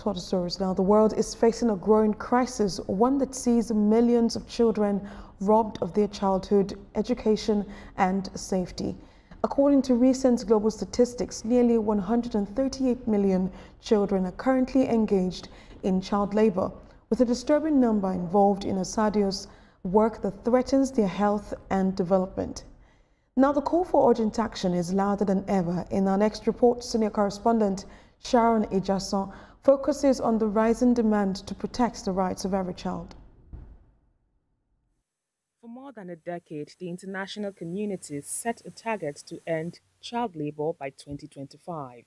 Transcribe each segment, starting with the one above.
Tortosaurus. Now, the world is facing a growing crisis, one that sees millions of children robbed of their childhood, education and safety. According to recent global statistics, nearly 138 million children are currently engaged in child labor, with a disturbing number involved in assiduous work that threatens their health and development. Now, the call for urgent action is louder than ever. In our next report, senior correspondent Sharon Ejason focuses on the rising demand to protect the rights of every child. For more than a decade, the international community set a target to end child labor by 2025.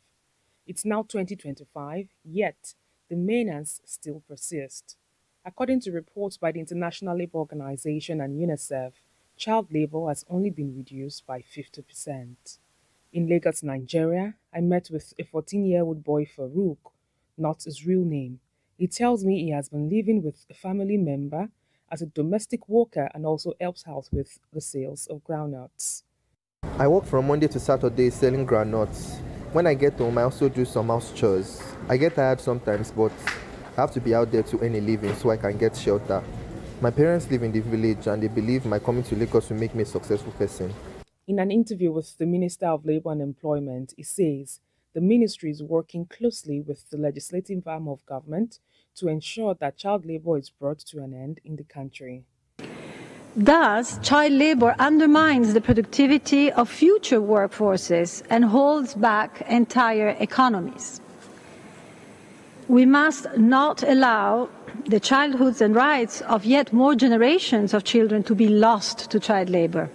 It's now 2025, yet the menace still persists. According to reports by the International Labour Organization and UNICEF, child labor has only been reduced by 50%. In Lagos, Nigeria, I met with a 14-year-old boy, Farouk, not his real name. He tells me he has been living with a family member as a domestic worker and also helps out with the sales of groundnuts. I work from Monday to Saturday selling groundnuts. When I get home, I also do some house chores. I get tired sometimes, but I have to be out there to earn a living so I can get shelter. My parents live in the village and they believe my coming to Lagos will make me a successful person. In an interview with the Minister of Labour and Employment, he says the ministry is working closely with the legislative arm of government to ensure that child labour is brought to an end in the country. Thus, child labour undermines the productivity of future workforces and holds back entire economies. We must not allow the childhoods and rights of yet more generations of children to be lost to child labour.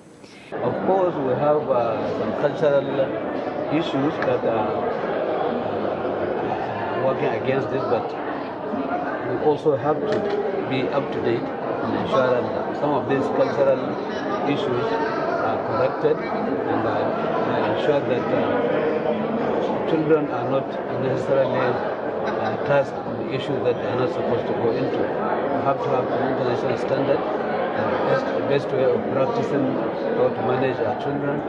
Of course, we have some cultural issues that are working against this, but we also have to be up to date and ensure that some of these cultural issues are corrected and ensure that children are not unnecessarily tasked on issues that they are not supposed to go into. We have to have an international standard and the best way of practicing how to manage our children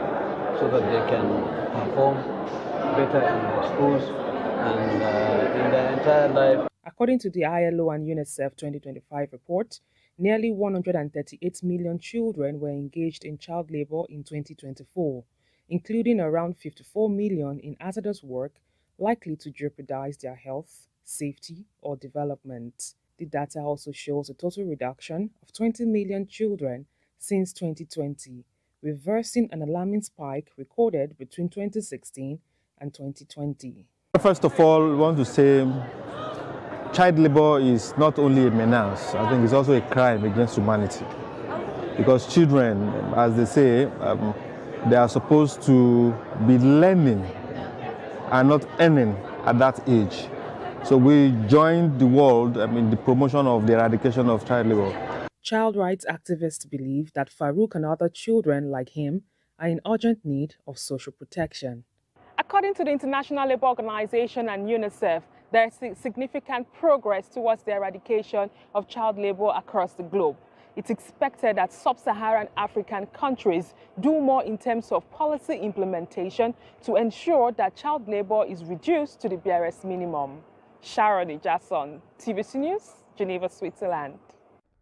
so that they can perform better in their schools and in their entire life. According to the ILO and UNICEF 2025 report, nearly 138 million children were engaged in child labor in 2024, including around 54 million in hazardous work likely to jeopardize their health, safety, or development. The data also shows a total reduction of 20 million children since 2020, reversing an alarming spike recorded between 2016 and 2020. First of all, I want to say child labor is not only a menace, I think it's also a crime against humanity. Because children, as they say, they are supposed to be learning and not earning at that age. So we joined the world in the promotion of the eradication of child labor. Child rights activists believe that Farouk and other children like him are in urgent need of social protection. According to the International Labour Organization and UNICEF, there is significant progress towards the eradication of child labor across the globe. It's expected that sub-Saharan African countries do more in terms of policy implementation to ensure that child labor is reduced to the barest minimum. Sharon Ejason, TVC News, Geneva, Switzerland.